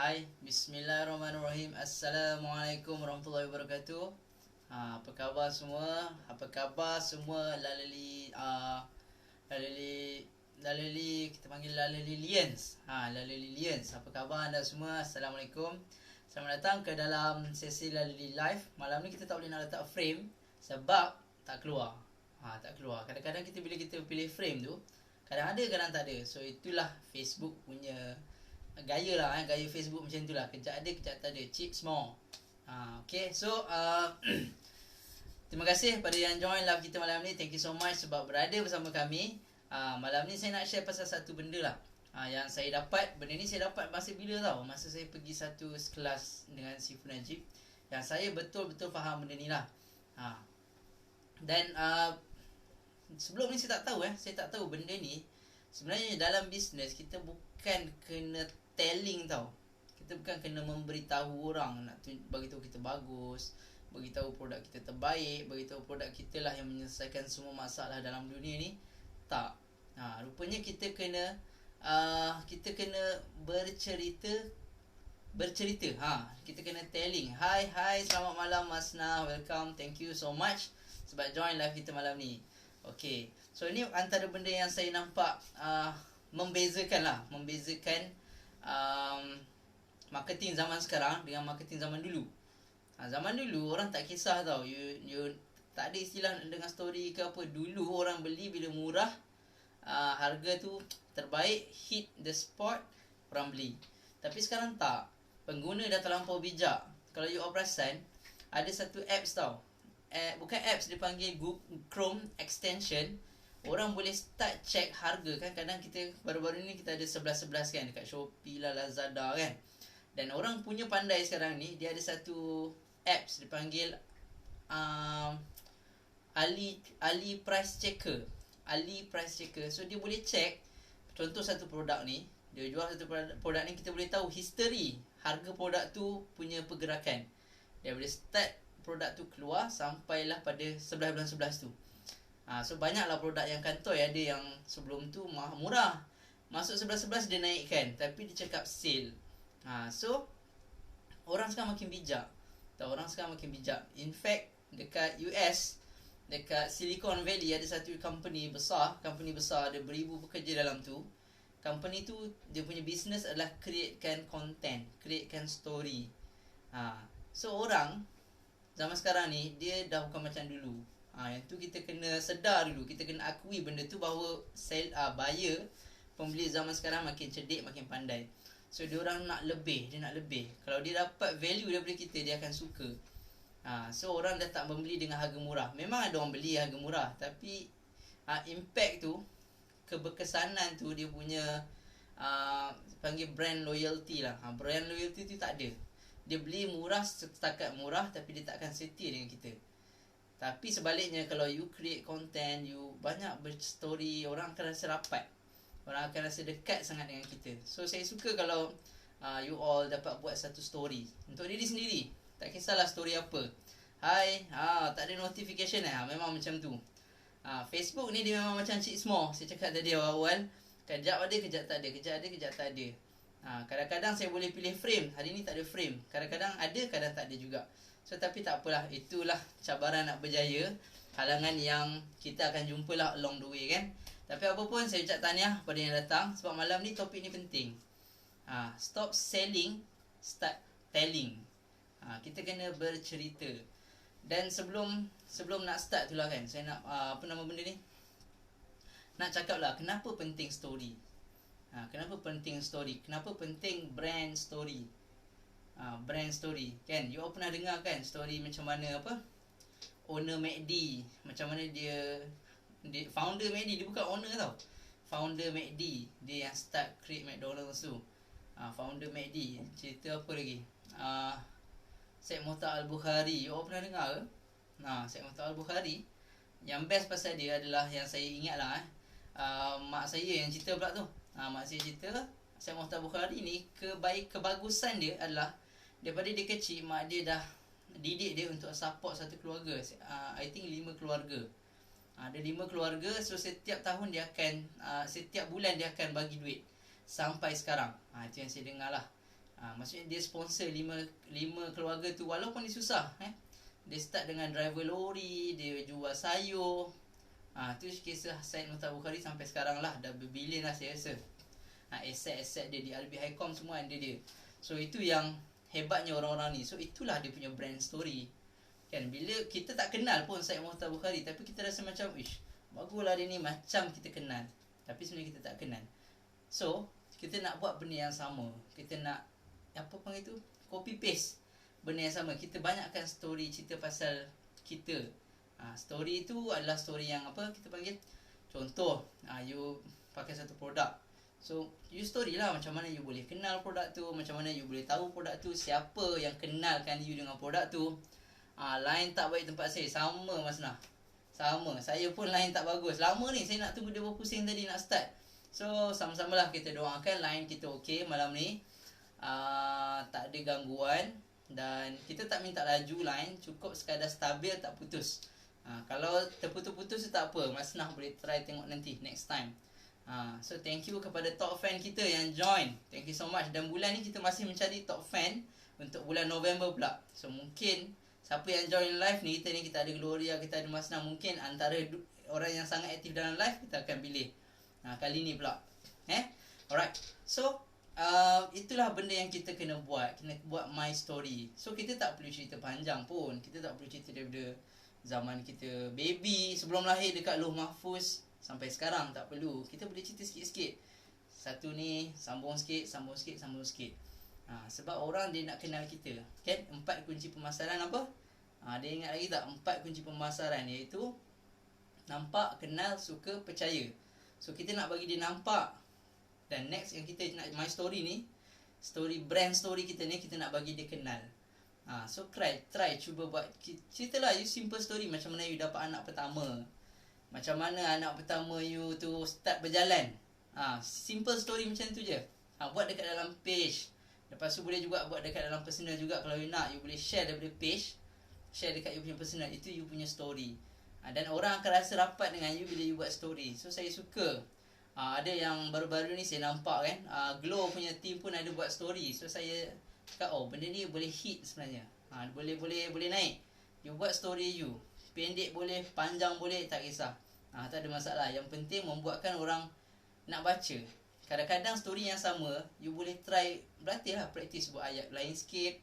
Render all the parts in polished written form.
Hai, bismillahirrahmanirrahim. Assalamualaikum warahmatullahi wabarakatuh. Apa khabar semua? Apa khabar semua lalali kita panggil lalalians. Lalalians. Apa khabar anda semua? Assalamualaikum. Selamat datang ke dalam sesi lalali live. Malam ni kita tak boleh nak letak frame sebab tak keluar. Tak keluar. Kadang-kadang bila kita pilih frame tu, kadang ada, kadang tak ada. So itulah Facebook punya gaya lah, gaya Facebook macam tu lah. Kejap ada, kejap tak ada. Chips more. Okay, so terima kasih pada yang join live kita malam ni. Thank you so much sebab berada bersama kami. Malam ni saya nak share pasal satu benda lah, yang saya dapat. Benda ni saya dapat masa bila tau? Masa saya pergi satu kelas dengan Sifu Najib, yang saya betul-betul faham benda ni lah. Dan sebelum ni saya tak tahu benda ni. Sebenarnya dalam bisnes kita bukan kena telling tau. Kita bukan kena memberitahu orang, nak bagi tahu kita bagus, bagi tahu produk kita terbaik, bagi tahu produk kita lah yang menyelesaikan semua masalah dalam dunia ni. Tak. Rupanya kita kena bercerita. Kita kena telling. Hai, selamat malam Masna, welcome, thank you so much sebab join live kita malam ni. Okay, so ni antara benda yang saya nampak membezakan marketing zaman sekarang dengan marketing zaman dulu. Zaman dulu orang tak kisah tau, you tak ada istilah nak dengar story ke apa. Dulu orang beli bila murah, harga tu terbaik, hit the spot, orang beli. Tapi sekarang tak. Pengguna dah terlampau bijak. Kalau you perasan, ada satu apps tau, bukan apps, dia panggil Google Chrome extension. Orang boleh start check harga kan. Kadang kita baru-baru ni kita ada 11-11 kan dekat Shopee lah, Lazada kan. Dan orang punya pandai sekarang ni, dia ada satu apps dia panggil Ali Price Checker. So dia boleh check, contoh satu produk ni, dia jual satu produk ni, kita boleh tahu history harga produk tu punya pergerakan. Dia boleh start produk tu keluar sampailah pada 11 bulan 11 tu. So banyaklah produk yang kantoi. Ada yang sebelum tu murah, masuk 11-11 dia naikkan, tapi dia cakap sale. So orang sekarang makin bijak. In fact, dekat US, dekat Silicon Valley ada satu company besar, ada beribu pekerja dalam tu. Company tu, dia punya business adalah createkan content, createkan story. So orang zaman sekarang ni, dia dah bukan macam dulu. Yang tu kita kena sedar dulu. Kita kena akui benda tu bahawa buyer, pembeli zaman sekarang makin cerdik, makin pandai. So dia orang nak lebih. Kalau dia dapat value daripada kita, dia akan suka. So orang dah tak membeli dengan harga murah. Memang ada orang beli harga murah, tapi impact tu, keberkesanan tu, dia punya panggil brand loyalty lah. Brand loyalty tu tak ada. Dia beli murah setakat murah, tapi dia tak akan setia dengan kita. Tapi sebaliknya, kalau you create content, you banyak berstory, orang akan rasa rapat, orang akan rasa dekat sangat dengan kita. So saya suka kalau you all dapat buat satu story untuk diri sendiri. Tak kisahlah story apa. Hai, tak ada notification memang macam tu. Facebook ni dia memang macam Cik Small. Saya cakap tadi awal-awal, kejap ada, kejap tak ada, kejap ada, kejap tak ada. Kadang-kadang saya boleh pilih frame. Hari ni tak ada frame. Kadang-kadang ada, kadang tak ada juga. So tapi tak apalah. Itulah cabaran nak berjaya. Halangan yang kita akan jumpa lah along the way kan. Tapi apa pun, saya ucap tahniah pada yang datang. Sebab malam ni topik ni penting. Stop selling, start telling. Kita kena bercerita. Dan sebelum nak start tu lah kan, saya nak apa nama benda ni, nak cakap lah kenapa penting story. Kenapa penting story? Kenapa penting brand story? Brand story kan, you all pernah dengar kan story macam mana owner McD, macam mana dia founder McD, dia bukan owner tau, founder McD, dia yang start create McDonald's tu. Founder McD, cerita apa lagi, Syed Muhtar Al-Bukhari, you all pernah dengar ke? Syed Muhtar Al-Bukhari, yang best pasal dia adalah, yang saya ingat lah mak saya yang cerita pula tu. Mak saya cerita, Syed Muhtar Al-Bukhari ni, kebagusan dia adalah daripada dia kecil, mak dia dah didik dia untuk support satu keluarga. I think 5 keluarga. Ada 5 keluarga. So setiap tahun dia akan setiap bulan dia akan bagi duit sampai sekarang. Itu yang saya dengar lah. Maksudnya dia sponsor lima keluarga tu, walaupun dia susah. Dia start dengan driver lori, dia jual sayur. Tu kisah Syed Muhtar Bukhari sampai sekarang lah. Dah berbilion lah saya rasa. Aset-aset dia di Albi Highcom semua ada dia. So itu yang hebatnya orang-orang ni. So itulah dia punya brand story. Kan, bila kita tak kenal pun Syed Muhtar Bukhari, tapi kita rasa macam, ish, baguslah dia ni, macam kita kenal. Tapi sebenarnya kita tak kenal. So kita nak buat benda yang sama. Kita nak, apa panggil tu, copy paste benda yang sama. Kita banyakkan story, cerita pasal kita. Story tu adalah story yang apa kita panggil, contoh, you pakai satu produk. So you story lah macam mana you boleh kenal produk tu, macam mana you boleh tahu produk tu, siapa yang kenalkan you dengan produk tu. Line tak baik tempat saya, sama Mas Nah. Sama, saya pun line tak bagus. Lama ni saya nak tunggu dia berpusing tadi nak start. So sama-sama lah kita doakan line kita okey malam ni. Tak ada gangguan. Dan kita tak minta laju line, cukup sekadar stabil tak putus. Kalau terputus-putus tak apa, Mas Nah boleh try tengok nanti next time. So thank you kepada top fan kita yang join. Thank you so much. Dan bulan ni kita masih mencari top fan untuk bulan November pula. So mungkin siapa yang join live ni, kita ada Gloria, kita ada Mas Nah, mungkin antara orang yang sangat aktif dalam live kita akan pilih kali ni pula. Alright. So itulah benda yang kita kena buat. Kena buat my story. So kita tak perlu cerita panjang pun. Kita tak perlu cerita daripada zaman kita baby, sebelum lahir dekat Lauh Mahfuz sampai sekarang, tak perlu. Kita boleh cerita sikit-sikit. Satu ni sambung sikit. Sebab orang dia nak kenal kita. Kan? 4 kunci pemasaran apa? Dia ingat lagi tak? 4 kunci pemasaran, iaitu nampak, kenal, suka, percaya. So kita nak bagi dia nampak. Dan next yang kita nak, my story ni, story, brand story kita ni, kita nak bagi dia kenal. So try cuba buat. Ceritalah you simple story. Macam mana you dapat anak pertama, macam mana anak pertama you tu start berjalan. Simple story macam tu je. Buat dekat dalam page. Lepas tu boleh juga buat dekat dalam personal juga. Kalau you nak, you boleh share daripada page, share dekat you punya personal. Itu you punya story. Dan orang akan rasa rapat dengan you bila you buat story. So saya suka. Ada yang baru-baru ni saya nampak kan, Glow punya team pun ada buat story. So saya cakap, benda ni boleh hit sebenarnya. Boleh naik. You buat story you, pendek boleh, panjang boleh, tak kisah. Tak ada masalah. Yang penting membuatkan orang nak baca. Kadang-kadang story yang sama, you boleh try, berlatihlah, praktis buat ayat lain sikit,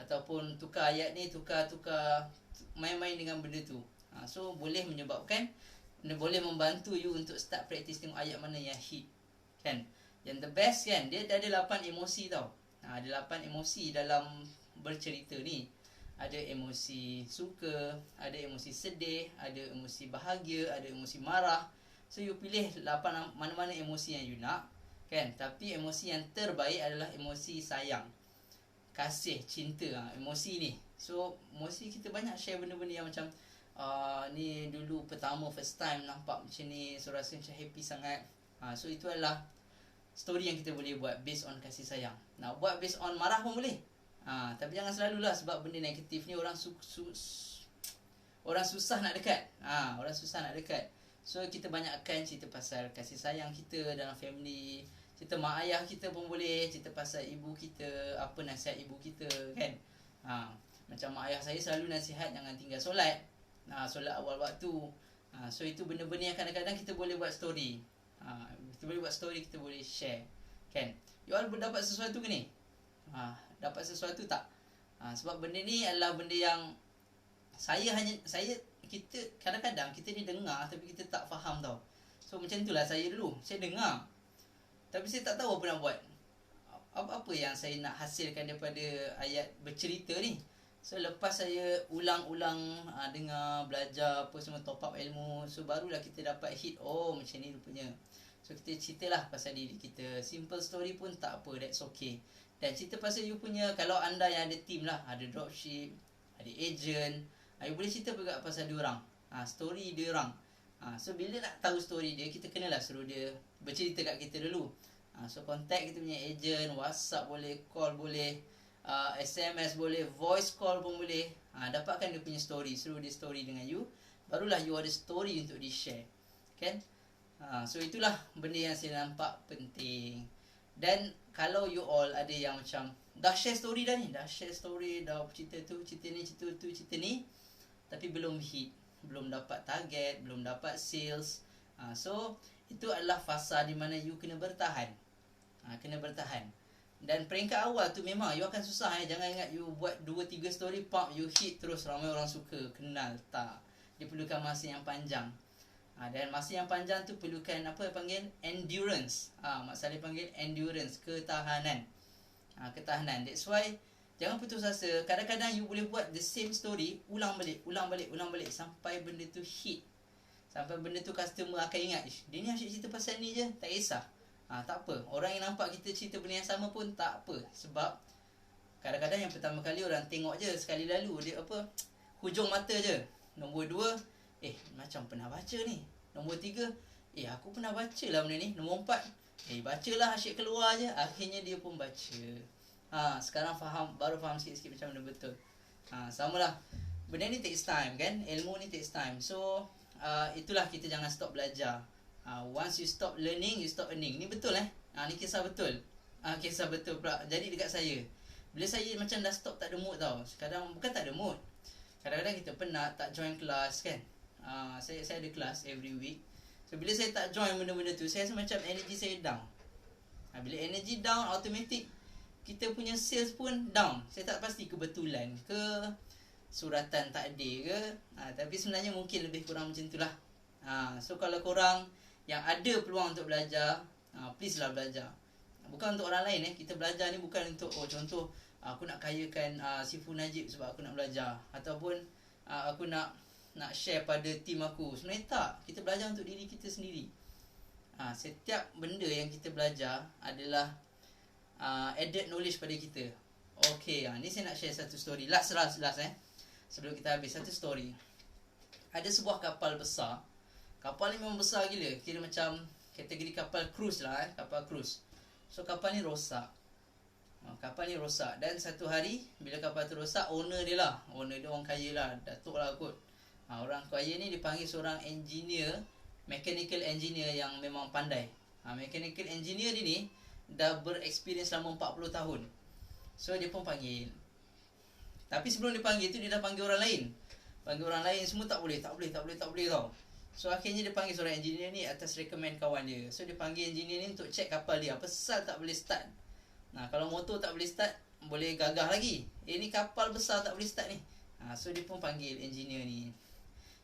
ataupun tukar ayat ni, tukar main-main dengan benda tu. So boleh menyebabkan, boleh membantu you untuk start praktis tengok ayat mana yang hit. Kan? Yang the best kan, dia ada 8 emosi tau. Ada 8 emosi dalam bercerita ni. Ada emosi suka, ada emosi sedih, ada emosi bahagia, ada emosi marah. So you pilih 8 mana-mana emosi yang you nak, kan? Tapi emosi yang terbaik adalah emosi sayang, kasih, cinta, emosi ni. So emosi kita banyak share benda-benda yang macam ni dulu pertama first time nampak macam ni, so rasa macam happy sangat. So itu adalah story yang kita boleh buat based on kasih sayang. Nak buat based on marah pun boleh. Tapi jangan selalulah, sebab benda negatif ni orang susah nak dekat. Orang susah nak dekat. So kita banyakkan cerita pasal kasih sayang kita dalam family. Cerita mak ayah kita pun boleh. Cerita pasal ibu kita, apa nasihat ibu kita, kan. Macam mak ayah saya selalu nasihat jangan tinggal solat. Solat awal waktu. So itu benda-benda yang kadang-kadang kita boleh buat story. Kita boleh buat story, kita boleh share, kan. You all dapat sesuatu ke ni? Dapat sesuatu tak? Sebab benda ni adalah benda yang kita kadang-kadang kita ni dengar tapi kita tak faham tau. So macam itulah saya dulu. Saya dengar tapi saya tak tahu apa nak buat. Apa yang saya nak hasilkan daripada ayat bercerita ni. So lepas saya ulang-ulang dengar, belajar apa semua, top up ilmu, so barulah kita dapat hit, macam ni rupanya. So kita ceritalah pasal diri kita. Simple story pun tak apa, that's okay. Dan cerita pasal you punya, kalau anda yang ada team lah, ada dropship, ada agent, you boleh cerita juga pasal diorang, story diorang. So bila nak tahu story dia, kita kenalah suruh dia bercerita kat kita dulu. So contact kita punya agent, WhatsApp boleh, call boleh, SMS boleh, voice call pun boleh. Dapatkan dia punya story, suruh dia story dengan you, barulah you ada story untuk di share, kan. So itulah benda yang saya nampak penting. Dan kalau you all ada yang macam dah share story dah ni, dah cerita tu, cerita ni, cerita tu, cerita ni, tapi belum hit, belum dapat target, belum dapat sales. So itu adalah fasa di mana you kena bertahan. Kena bertahan. Dan peringkat awal tu memang you akan susah. Jangan ingat you buat 2-3 story pop, you hit terus ramai orang suka, kenal. Tak. Dia perlukan masa yang panjang. Dan masa yang panjang tu perlukan apa panggil endurance. Mak Saleh panggil endurance, ketahanan. Ketahanan. That's why jangan putus asa. Kadang-kadang you boleh buat the same story, ulang balik sampai benda tu hit. Sampai benda tu customer akan ingat, dia ni asyik cerita pasal ni je, tak kisah. Tak apa. Orang yang nampak kita cerita benda yang sama pun tak apa. Sebab kadang-kadang yang pertama kali orang tengok je sekali lalu, dia apa, hujung mata je. Nombor 2, macam pernah baca ni. Nombor 3, aku pernah baca lah benda ni. Nombor 4, bacalah asyik keluar je. Akhirnya dia pun baca. Sekarang baru faham sikit-sikit macam mana betul. Samalah. Benda ni takes time kan. Ilmu ni takes time. So itulah, kita jangan stop belajar. Once you stop learning, you stop earning. Ni betul ni kisah betul. Kisah betul pula. Jadi dekat saya, bila saya macam dah stop, tak ada mood tau. Kadang bukan tak ada mood, kadang-kadang kita penat, tak join kelas kan. Saya ada kelas every week. So bila saya tak join benda-benda tu, saya rasa macam energy saya down. Bila energy down, automatic kita punya sales pun down. Saya tak pasti kebetulan ke, suratan takdir ke, tapi sebenarnya mungkin lebih kurang macam itulah. So kalau korang yang ada peluang untuk belajar, please lah belajar. Bukan untuk orang lain. Kita belajar ni bukan untuk contoh aku nak kayakan Sifu Najib sebab aku nak belajar, ataupun aku nak share pada tim aku. Sebenarnya tak. Kita belajar untuk diri kita sendiri. Setiap benda yang kita belajar adalah added knowledge pada kita. Okay, ni saya nak share satu story. Last sebelum kita habis, satu story. Ada sebuah kapal besar. Kapal ni memang besar gila. Kira macam kategori kapal cruise lah. Kapal cruise. So kapal ni rosak. Dan satu hari bila kapal tu rosak, owner dia orang kaya lah, datuk lah kot. Orang kaya ni dipanggil seorang engineer, mechanical engineer yang memang pandai. Mechanical engineer dia ni dah berexperience selama 40 tahun. So dia pun panggil. Tapi sebelum dia panggil tu, dia dah panggil orang lain. Semua tak boleh tau. So akhirnya dia panggil seorang engineer ni atas recommend kawan dia. So dia panggil engineer ni untuk check kapal dia, apa sal tak boleh start. Kalau motor tak boleh start, boleh gagah lagi. Ni kapal besar tak boleh start ni. So dia pun panggil engineer ni.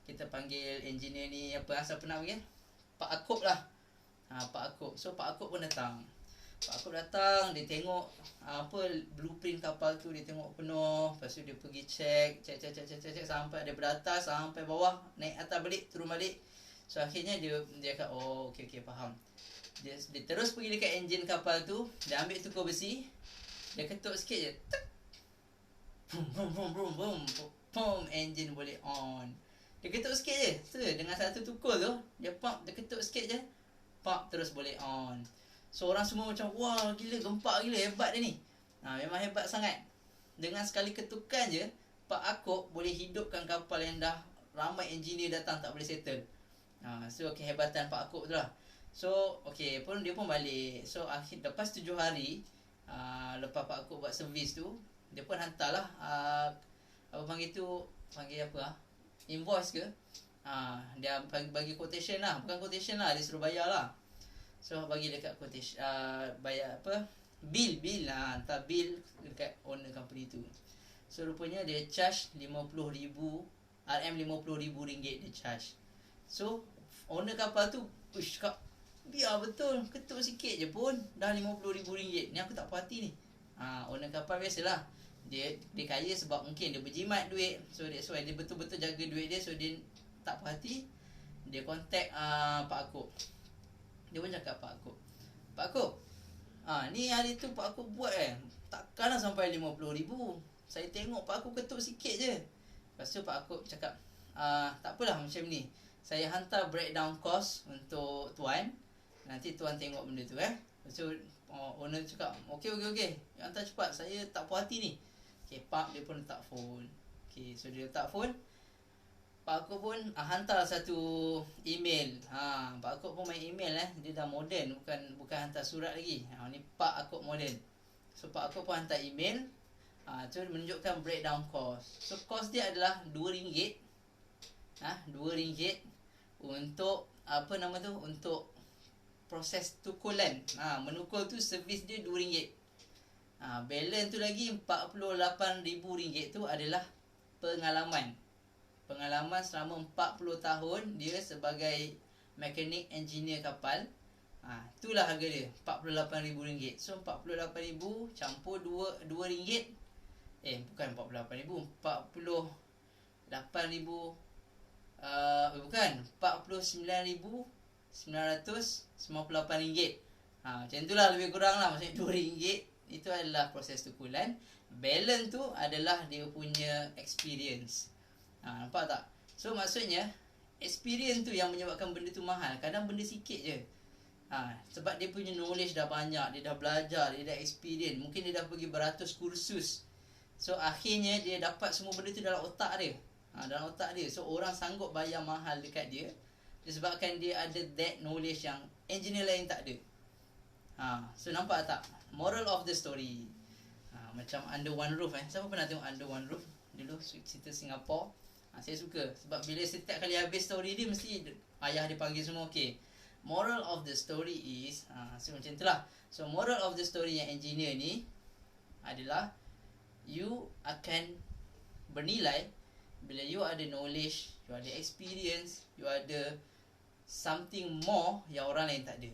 Kita panggil engineer ni, apa asal pernah panggil? Pak Akop lah. Pak Akop. So Pak Akop pun datang. Dia tengok blueprint kapal tu, dia tengok penuh. Lepas tu dia pergi check sampai ada beratas, sampai bawah, naik atas balik, turun balik. So akhirnya dia kata, okay, faham. Dia terus pergi dekat enjin kapal tu, dia ambil tukur besi, dia ketuk sikit je, boom, enjin boleh on. Dia ketuk sikit je, dengan satu tukur tu, dia ketuk sikit je, terus boleh on. So orang semua macam, wah gila, gempak gila, hebat dia ni. Memang hebat sangat. Dengan sekali ketukan je, Pak Akop boleh hidupkan kapal yang dah ramai engineer datang tak boleh settle. So kehebatan Pak Akop tu lah. So dia pun balik. So lepas 7 hari, lepas Pak Akop buat servis tu, dia pun hantarlah invoice ke. Dia bagi quotation lah. Bukan quotation lah, dia suruh bayar lah. So bagi dekat quotation, bayar bil lah, hantar bil dekat owner company tu. So rupanya dia charge RM50,000 dia charge. So owner kapal tu cakap, biar betul, ketuk sikit je pun dah RM50,000. Ni aku tak puas hati ni. Owner kapal biasalah, dia kaya sebab mungkin dia berjimat duit. So that's why dia betul-betul jaga duit dia. So dia tak puas hati, dia contact Pak Akop. Dia pun cakap, Pak Akop, ni hari tu Pak Akop buat takkanlah sampai RM50,000. Saya tengok Pak Akop ketuk sikit je. Lepas tu Pak Akop cakap, tak apalah macam ni, saya hantar breakdown cost untuk tuan. Nanti tuan tengok benda tu. Lepas tu owner cakap, okey, hantar cepat, saya tak puas hati ni. Pak, dia pun letak phone. So dia letak phone. Pak aku pun hantar satu email. Pak aku pun main email dia dah moden, bukan hantar surat lagi. Ni Pak aku moden. So Pak aku pun hantar email. Tu menunjukkan breakdown cost. So cost dia adalah RM2. RM2 untuk untuk proses tukulan. Menukul tu servis dia RM2. Balance tu lagi RM48,000 tu adalah pengalaman. Pengalaman selama 40 tahun dia sebagai mekanik engineer kapal. Itulah harga dia, RM48,000. So RM48,000 campur RM2. Bukan RM48,000, RM48,000. Bukan, RM49,998. Macam itulah lebih kurang lah. Maksudnya RM2 itu adalah proses tukulan. Balance tu adalah dia punya experience. Nampak tak? So maksudnya experience tu yang menyebabkan benda tu mahal. Kadang benda sikit je. Sebab dia punya knowledge dah banyak, dia dah belajar, dia dah experience. Mungkin dia dah pergi beratus kursus. So akhirnya dia dapat semua benda tu dalam otak dia. Dalam otak dia. So orang sanggup bayar mahal dekat dia disebabkan dia ada that knowledge yang engineer lain tak ada. So nampak tak? Moral of the story. Macam Under One Roof. Siapa pernah tengok Under One Roof? Dulu cerita Singapura. Saya suka. Sebab bila setiap kali habis story dia, mesti ayah dia panggil semua. Okay, moral of the story is so macam itulah. So moral of the story yang engineer ni adalah you akan bernilai bila you ada knowledge, you ada experience, you ada something more yang orang lain tak ada.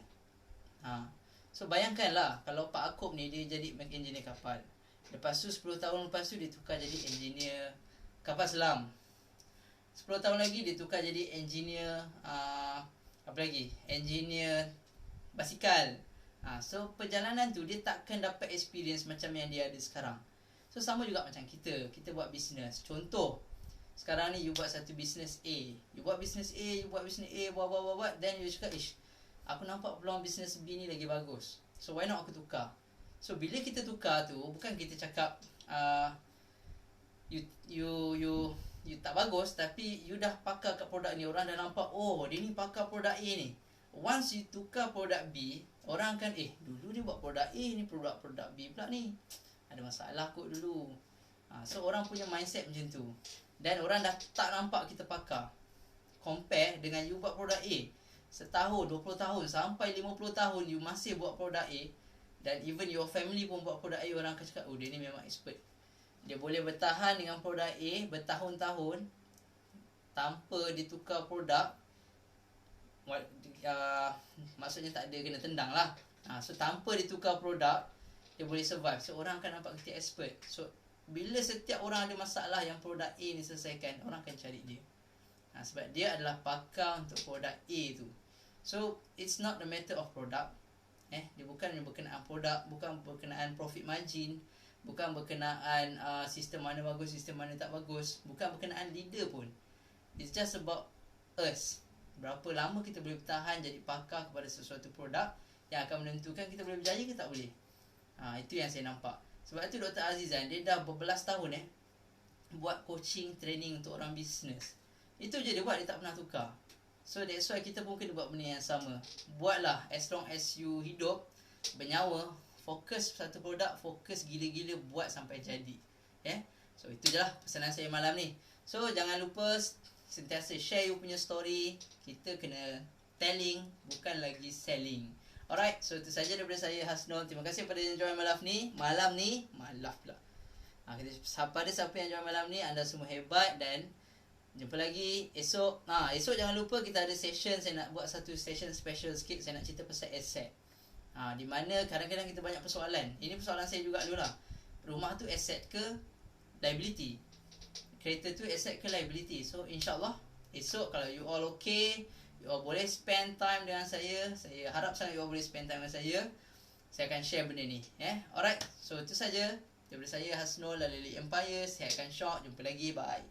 So bayangkanlah kalau Pak Akop ni dia jadi engineer kapal. Lepas tu 10 tahun lepas tu dia tukar jadi engineer kapal selam. 10 tahun lagi dia tukar jadi engineer apa lagi? Engineer basikal. So perjalanan tu dia takkan dapat experience macam yang dia ada sekarang. So sama juga macam kita buat bisnes. Contoh, sekarang ni you buat satu bisnes A. You buat bisnes A, buat, then you cakap, aku nampak peluang bisnes B ni lagi bagus. So why not aku tukar? So bila kita tukar tu, bukan kita cakap you tak bagus, tapi you dah pakar kat produk ni. Orang dah nampak, dia ni pakar produk A ni. Once you tukar produk B, orang akan dulu dia buat produk A ni, produk B pula ni ada masalah kot dulu. So orang punya mindset macam tu. Dan orang dah tak nampak kita pakar. Compare dengan you buat produk A, setahun, 20 tahun, sampai 50 tahun you masih buat produk A, dan even your family pun buat produk A, orang akan cakap, dia ni memang expert. Dia boleh bertahan dengan produk A bertahun-tahun tanpa ditukar produk. Maksudnya tak ada kena tendang lah. So tanpa ditukar produk, dia boleh survive. So orang akan nampak kita expert. So bila setiap orang ada masalah yang produk A ni selesaikan, orang akan cari dia. Sebab dia adalah pakar untuk produk A tu. So it's not the matter of product. Dia bukan berkenaan produk, bukan berkenaan profit margin, bukan berkenaan sistem mana bagus, sistem mana tak bagus, bukan berkenaan leader pun. It's just about us. Berapa lama kita boleh bertahan jadi pakar kepada sesuatu produk yang akan menentukan kita boleh berjaya ke tak boleh. Itu yang saya nampak. Sebab itu Dr. Azizan, dia dah berbelas tahun buat coaching, training untuk orang bisnes. Itu je dia buat, dia tak pernah tukar. So that's why kita pun kena buat benda yang sama. Buatlah as long as you hidup, bernyawa, fokus satu produk, fokus gila-gila buat sampai jadi. So itu je lah pesanan saya malam ni. So jangan lupa sentiasa share you punya story. Kita kena telling, bukan lagi selling. Alright, so itu saja daripada saya, Hasnul. Terima kasih pada yang join malam ni. Pada siapa yang join malam ni, anda semua hebat dan jumpa lagi esok. Esok jangan lupa kita ada session. Saya nak buat satu session special sikit. Saya nak cerita pasal asset. Di mana kadang-kadang kita banyak persoalan. Ini persoalan saya juga dulu lah. Rumah tu asset ke liability? Kereta tu asset ke liability? So insyaAllah esok kalau you all okay, you all boleh spend time dengan saya. Saya harap sangat you all boleh spend time dengan saya. Saya akan share benda ni. Alright, so itu saja daripada saya, Hasnul, Lily Empire. Saya akan short. Jumpa lagi, bye.